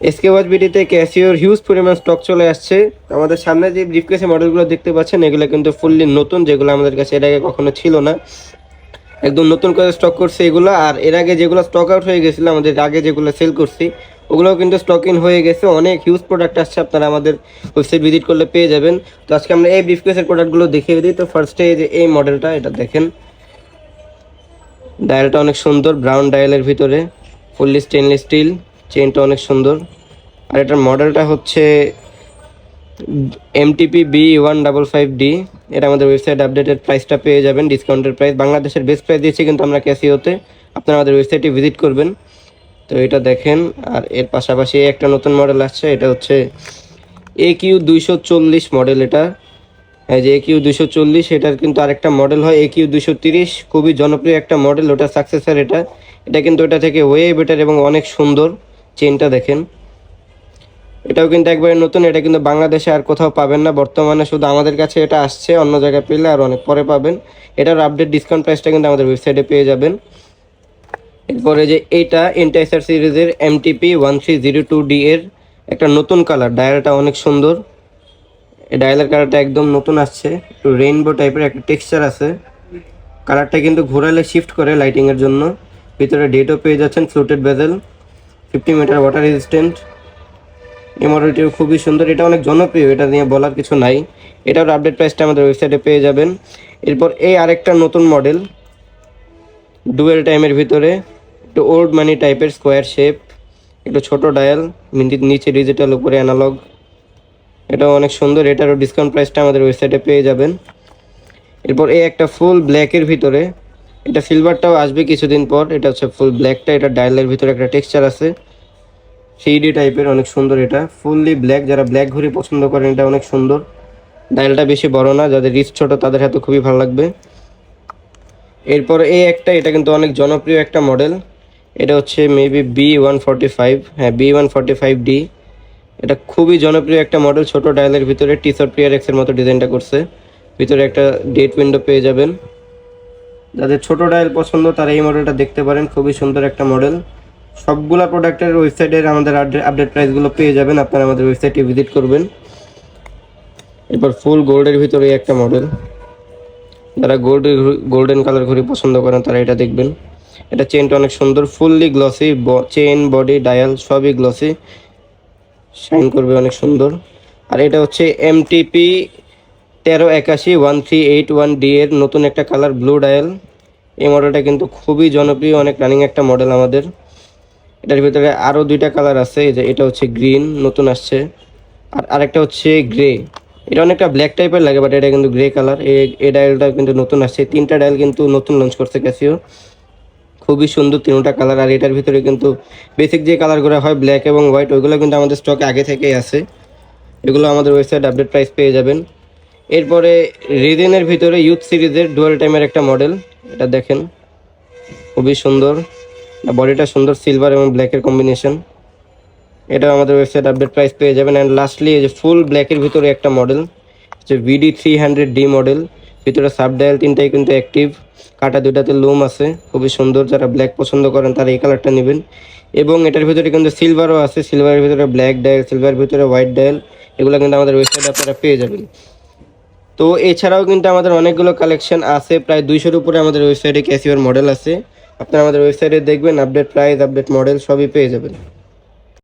SK watch বিডিতে ক্যাসিওর huge পরিমাণ stock চলে আসছে। আমাদের সামনে যে ব্রিফকেসের মডেলগুলো দেখতে পাচ্ছেন এগুলো কিন্তু ফুললি নতুন, যেগুলো আমাদের কাছে এর আগে কখনো ছিল না। একদম নতুন করে স্টক করছে এগুলো। আর এর আগে যেগুলো স্টক আউট হয়ে গেছিলো, আমাদের আগে যেগুলো সেল করছি ওগুলোও কিন্তু স্টক ইন হয়ে গেছে। অনেক হিউজ প্রোডাক্ট আসছে, আপনারা আমাদের ওয়েবসাইট ভিজিট করলে পেয়ে যাবেন। তো আজকে আমরা এই ব্রিফকেসের প্রোডাক্টগুলো দেখিয়ে দিই। তো ফার্স্টে যে এই মডেলটা, এটা দেখেন, ডায়ালটা অনেক সুন্দর, ব্রাউন ডায়ালের ভিতরে, ফুললি স্টেনলেস স্টিল, চেনটা অনেক সুন্দর। আর এটার মডেলটা হচ্ছে MTP B155D। এটা আমাদের ওয়েবসাইট আপডেটেড প্রাইসটা পেয়ে যাবেন, ডিসকাউন্টের প্রাইস। বাংলাদেশের বেস্ট প্রাইস দিয়েছি কিন্তু আমরা ক্যাসিওতে, আপনারা আমাদের ওয়েবসাইটে ভিজিট করবেন। তো এটা দেখেন। আর এর পাশাপাশি একটা নতুন মডেল আসছে, এটা হচ্ছে AQ240 মডেল। এটা এই যে AQ240, এটার কিন্তু আরেকটা মডেল হয় AQ230, খুবই জনপ্রিয় একটা মডেল, ওটা সাকসেসর। এটা এটা কিন্তু ওটা থেকে ওয়ে বেটার এবং অনেক সুন্দর। চেনটা দেখেন, এটাও কিন্তু একবারে নতুন। এটা কিন্তু বাংলাদেশে আর কোথাও পাবেন না বর্তমানে, শুধু আমাদের কাছে এটা আসছে, অন্য জায়গায় পেলে আর অনেক পরে পাবেন। এটার আপডেট ডিসকাউন্ট প্রাইসটা কিন্তু আমাদের ওয়েবসাইটে পেয়ে যাবেন। এরপরে যে এইটা এন্টাইসার সিরিজের MTP1302D এর একটা নতুন কালার, ডায়ালটা অনেক সুন্দর। এই ডায়ালের কালারটা একদম নতুন আসছে, একটু রেইনবো টাইপের একটা টেক্সচার আছে। কালারটা কিন্তু ঘোরালে শিফট করে লাইটিংয়ের জন্য। ভিতরে ডেটও পেয়ে যাচ্ছেন, ফ্লুটেড বেজেল, 50 মিটার ওয়াটার রেজিস্ট্যান্ট। এই মডেলটিও খুবই সুন্দর, এটা অনেক জনপ্রিয়, এটা নিয়ে বলার কিছু নাই। এটার আপডেট প্রাইসটা আমাদের ওয়েবসাইটে পেয়ে যাবেন। এরপর এই আরেকটা নতুন মডেল, ডুয়েল টাইমের ভিতরে, একটু ওল্ড মানি টাইপের, স্কোয়ার শেপ, একটু ছোট ডায়াল, নিচে ডিজিটাল, উপরে অ্যানালগ। এটাও অনেক সুন্দর, এটারও ডিসকাউন্ট প্রাইসটা আমাদের ওয়েবসাইটে পেয়ে যাবেন। এরপর এই একটা ফুল ব্ল্যাকের ভিতরে, এটা সিলভারটাও আসবে কিছুদিন পর। এটা হচ্ছে ফুল ব্ল্যাকটা, এটা ডায়ালের ভিতরে একটা টেক্সচার আছে, সিডি টাইপের, অনেক সুন্দর। এটা ফুললি ব্ল্যাক, যারা ব্ল্যাক ঘড়ি পছন্দ করেন এটা অনেক সুন্দর। ডায়ালটা বেশি বড় না, যাদের রিস্ট ছোট তাদের হাতে খুবই ভালো লাগবে। এরপর এই একটা, এটা কিন্তু অনেক জনপ্রিয় একটা মডেল, এটা হচ্ছে মেবি B145, হ্যাঁ B145D। এটা খুবই জনপ্রিয় একটা মডেল, ছোট ডায়ালের ভিতরে, টিসার PRX-এর মতো ডিজাইনটা করছে। ভিতরে একটা ডেট উইন্ডো পেয়ে যাবেন। যাদের ছোট ডায়াল পছন্দ তারা এই মডেলটা দেখতে পারেন, খুবই সুন্দর একটা মডেল। সবগুলা প্রোডাক্টের ওয়েবসাইটের আমাদের আপডেট প্রাইসগুলো পেয়ে যাবেন, আপনারা আমাদের ওয়েবসাইটে ভিজিট করবেন। এরপর ফুল গোল্ডের ভিতরে একটা মডেল, যারা গোল্ডেন কালার ঘড়ি পছন্দ করেন তারা এটা দেখবেন। এটা চেনটা অনেক সুন্দর, fully glossy, chain body dial সবই গ্লসি, শাইন করবে অনেক সুন্দর। আর এটা হচ্ছে MTP 1381 1381D এর নতুন একটা কালার, ব্লু ডায়াল। এই মডেলটা কিন্তু খুবই জনপ্রিয়, অনেক রানিং একটা মডেল আমাদের। এটার ভিতরে আরও দুইটা কালার আছে, এই যে এটা হচ্ছে গ্রিন, নতুন আসছে, আর আরেকটা হচ্ছে গ্রে। এটা অনেকটা ব্ল্যাক টাইপের লাগে, বাট এটা কিন্তু গ্রে কালার। এই ডায়ালটা কিন্তু নতুন আসছে, তিনটা ডায়াল কিন্তু নতুন লঞ্চ করছে ক্যাসিও, খুবই সুন্দর তিনটা কালার। আর এটার ভিতরে কিন্তু বেসিক যে কালারগুলো হয় ব্ল্যাক এবং হোয়াইট, ওইগুলো কিন্তু আমাদের স্টকে আগে থেকেই আছে, এগুলো আমাদের ওয়েবসাইট আপডেট প্রাইস পেয়ে যাবেন। এরপরে রিজেনের ভিতরে ইউথ সিরিজের ডুয়াল টাইমের একটা মডেল, এটা দেখেন, খুবই সুন্দর, বডিটা সুন্দর, সিলভার এবং ব্ল্যাকের কম্বিনেশন। এটা আমাদের ওয়েবসাইট আপডেট প্রাইস পেয়ে যাবেন। অ্যান্ড লাস্টলি এই যে ফুল ব্ল্যাকের ভিতরে একটা মডেল হচ্ছে VD300D মডেল। ভিতরে সাব ডায়াল তিনটাই কিন্তু অ্যাক্টিভ, কাটা দুটাতে লুম আছে, খুবই সুন্দর। যারা ব্ল্যাক পছন্দ করেন তারা এই কালারটা নেবেন। এবং এটার ভিতরে কিন্তু সিলভারও আছে, সিলভারের ভিতরে ব্ল্যাক ডায়াল, সিলভারের ভিতরে হোয়াইট ডায়াল, এগুলো কিন্তু আমাদের ওয়েবসাইটে আপনারা পেয়ে যাবেন। তো এছাড়াও কিন্তু আমাদের অনেকগুলো কালেকশন আছে, প্রায় 200-এর উপরে আমাদের ওয়েবসাইটে ক্যাসিওর মডেল আছে। আপনারা আমাদের ওয়েবসাইটে দেখবেন, আপডেট প্রাইস, আপডেট মডেল সবই পেয়ে যাবেন।